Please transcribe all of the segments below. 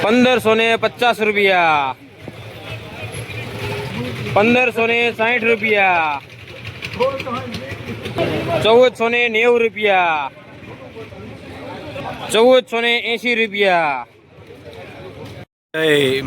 1550 રૂપિયા, 1560 રૂપિયા, 1490 રૂપિયા, 1480 રૂપિયા।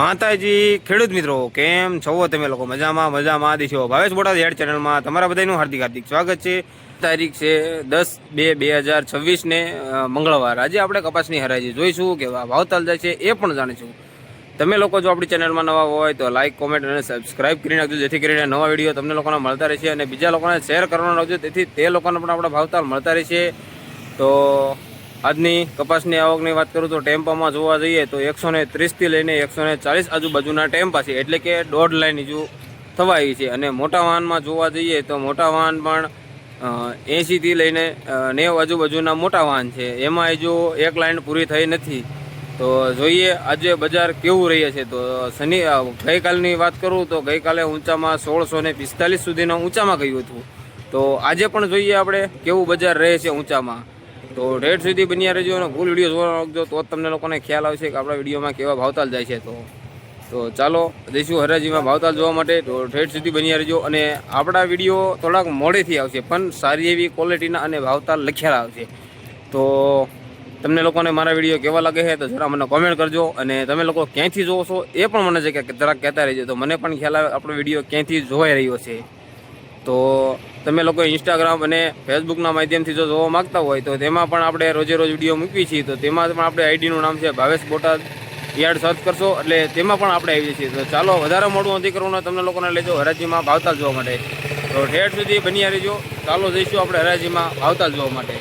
માતાજી ખેડૂત મિત્રો, કેમ છો તમે લોકો? મજામાં દીશો? ભાવેશ બોટાદ હેડ ચેનલમાં તમારા બધાનું હાર્દિક સ્વાગત છે। તારીખ છે 10/2/2026 ને મંગળવાર। આજે આપણે કપાસની હરાજી જોઈશું કે ભાવતાલ જાય છે એ પણ જાણીશું। તમે લોકો જો આપણી ચેનલમાં નવા હોય તો લાઇક, કોમેન્ટ અને સબસ્ક્રાઇબ કરી નાખજો, જેથી કરીને નવા વિડીયો તમને લોકોને મળતા રહેશે અને બીજા લોકોને શેર કરવાનું રાખજો, તેથી તે લોકોને પણ આપણા ભાવતાલ મળતા રહેશે। તો આજની કપાસની આવકની વાત કરું તો ટેમ્પામાં જોવા જઈએ તો 130 થી લઈને 140 આજુબાજુના ટેમ્પા છે, એટલે કે 1.5 લાઈન જો થવા આવી છે। અને મોટા વાહનમાં જોવા જઈએ તો મોટા વાહન પણ 80 થી લઈને 90 આજુબાજુના મોટા વાહન છે, એમાં જો એક લાઈન પૂરી થઈ નથી। તો જોઈએ આજે બજાર કેવું રહે છે। તો ગઈકાલની વાત કરું તો ગઈકાલે ઊંચામાં 1645 સુધીનો ઊંચામાં ગયું હતું। તો આજે પણ જોઈએ આપણે કેવું બજાર રહે છે ઊંચામાં। તો ઠેઠ સુધી બન્યા રહેજો અને ફૂલ વિડીયો જોવા રાખજો, તો તમને લોકોને ખ્યાલ આવશે કે આપણા વિડીયોમાં કેવા ભાવતાલ જાય છે। તો ચાલો જઈશું હરાજીમાં ભાવતાલ જોવા માટે, તો ઠેઠ સુધી બન્યા રહેજો। અને આપણા વિડીયો થોડાક મોડેથી આવશે પણ સારી એવી ક્વોલિટીના અને ભાવતાલ લખ્યા આવશે। તો તમને લોકોને મારા વિડીયો કેવા લાગે છે તો જરા મને કોમેન્ટ કરજો, અને તમે લોકો ક્યાંથી જોવો છો એ પણ મને જરાક કહેતા રહેજો, તો મને પણ ખ્યાલ આવે આપણો વિડીયો ક્યાંથી જોવાઈ રહ્યો છે। તો તમે લોકો ઇન્સ્ટાગ્રામ અને ફેસબુકના માધ્યમથી જો જોવા માગતા હોય તો તેમાં પણ આપણે રોજે રોજ વિડીયો મૂકીએ છીએ। તો તેમાં પણ આપણે આઈડીનું નામ છે ભાવેશ બોટાદ યાર્ડ સર્ચ કરશો એટલે તેમાં પણ આપણે આવીએ છીએ। તો ચાલો વધારે મોડું નથી કરવાનું, તમને લોકોને લેજો હરાજીમાં ભાવતાલ જોવા માટે। તો ઠેઠ સુધી બન્યા રહેજો, ચાલો જઈશું આપણે હરાજીમાં ભાવતાલ જોવા માટે।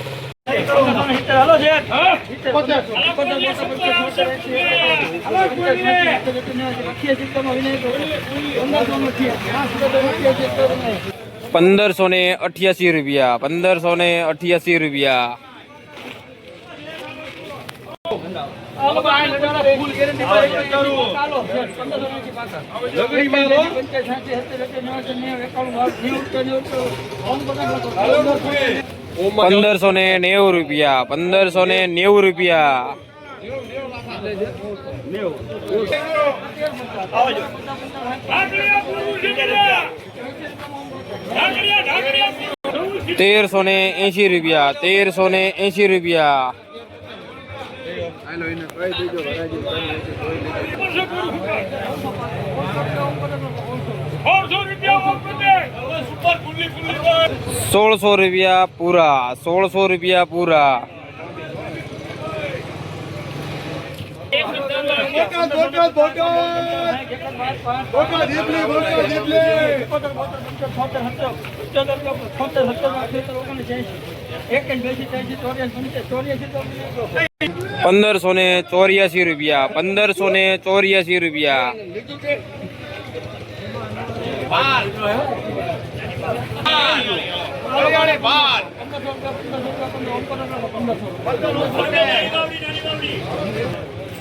₹1588, ₹1588। ₹1590, ₹1590। ₹1380, ₹1380। ₹1600 પૂરા, ₹1600 પૂરા। ₹1584, ₹1584।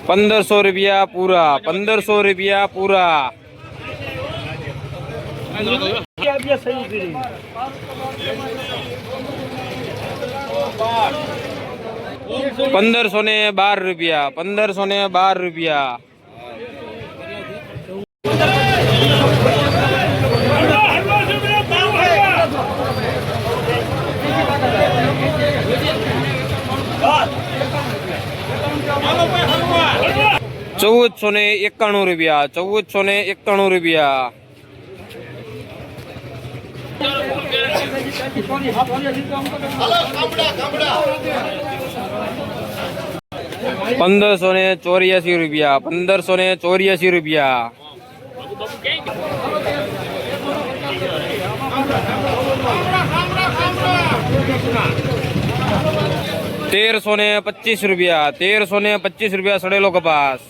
₹1500 પૂરા, ₹1500 પૂરા। ₹1512, ₹1512। ₹1491, ₹1491। ₹1584, ₹1584। ₹1325, ₹1325 સડેલો કપાસ।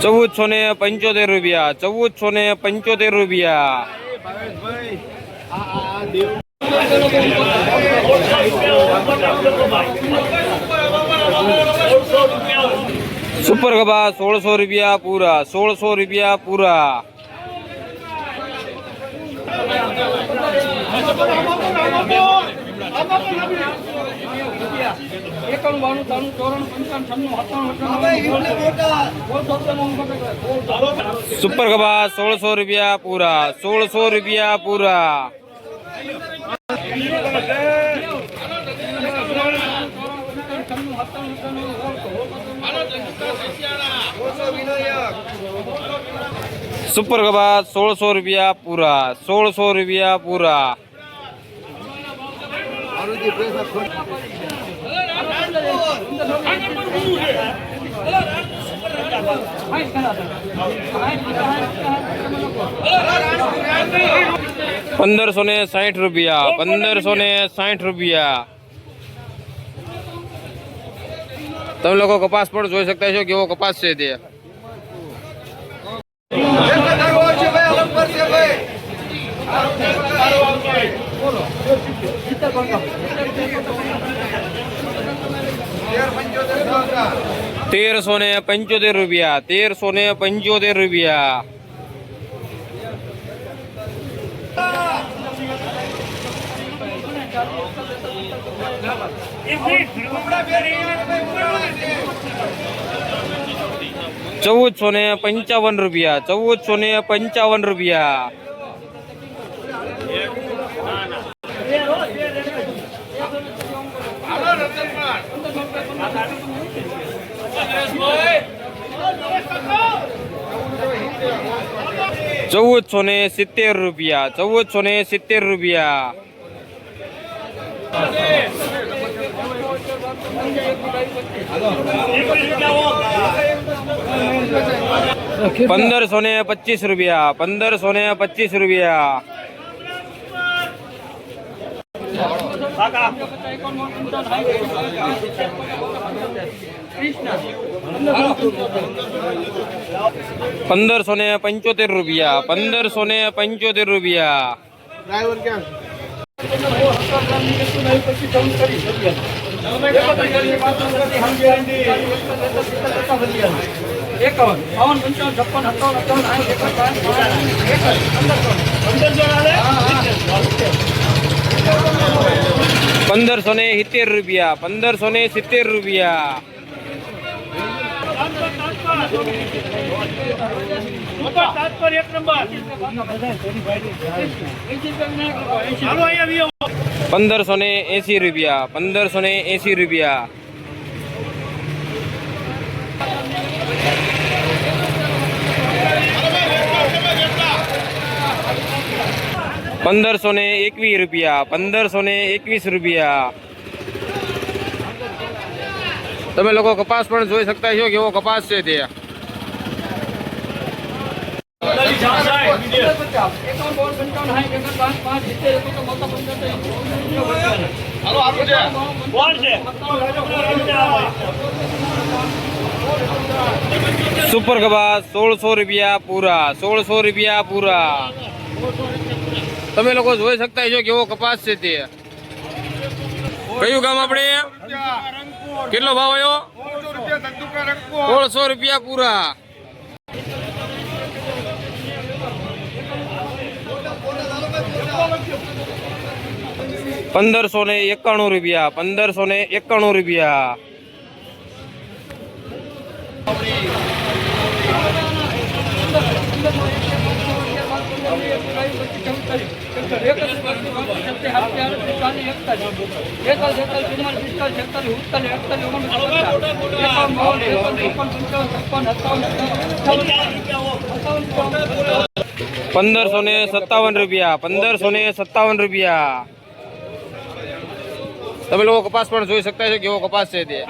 ₹1475, ₹1475। सुपर कबा ₹1600 पूरा, ₹1600 पूरा। સુપર કપાસ 1600 રૂપિયા પૂરા, 1600 રૂપિયા પૂરા. સુપર કપાસ 1600 રૂપિયા પૂરા, 1600 રૂપિયા પૂરા. ₹1560, ₹1560. તમે લોકો કપાસ પણ જોઈ શકતા છો કેવો કપાસ છે તે. ₹1375, ₹1375. ₹1455, ₹1455. ₹1470, ₹1470. ₹1525, ₹1525. ₹1575, ₹1575. ડ્રાઈવર ક્યાં ₹1570, ₹1570. ₹1580, ₹1580. ₹1521, ₹1521. તમે લોકો કપાસ પણ જોઈ શકતા છો કેવો કપાસ છે તે. સુપર કપાસ 1600 રૂપિયા પૂરા, 1600 રૂપિયા પૂરા. તમે લોકો જોઈ શકતા છો કેવો કપાસ છે તે. કયું ગામ આપણે? કેટલો ભાવ આવ્યો? 1600 રૂપિયા પૂરા. ₹1591, ₹1591. ₹1557, ₹1557. તમે લોકો કપાસ પણ જોઈ શકતા છો કેવો કપાસ છે તે.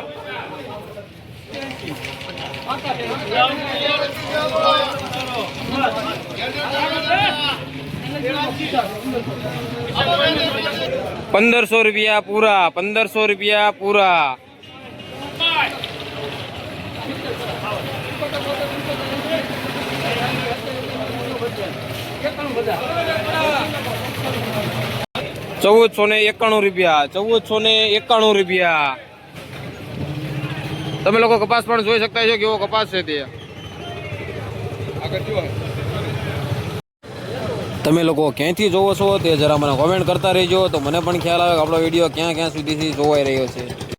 ₹1500 પૂરા, ₹1500 પૂરા. ₹1491, ₹1491. તમે લોકો કપાસ પણ જોઈ શકતા છો કેવો કપાસ છે તે. તમે લોકો ક્યાંથી જોવો છો તે જરા મને કોમેન્ટ કરતા રહેજો, તો મને પણ ખ્યાલ આવે કે આપણો વિડીયો ક્યાં ક્યાં સુધીથી જોવાઈ રહ્યો છે.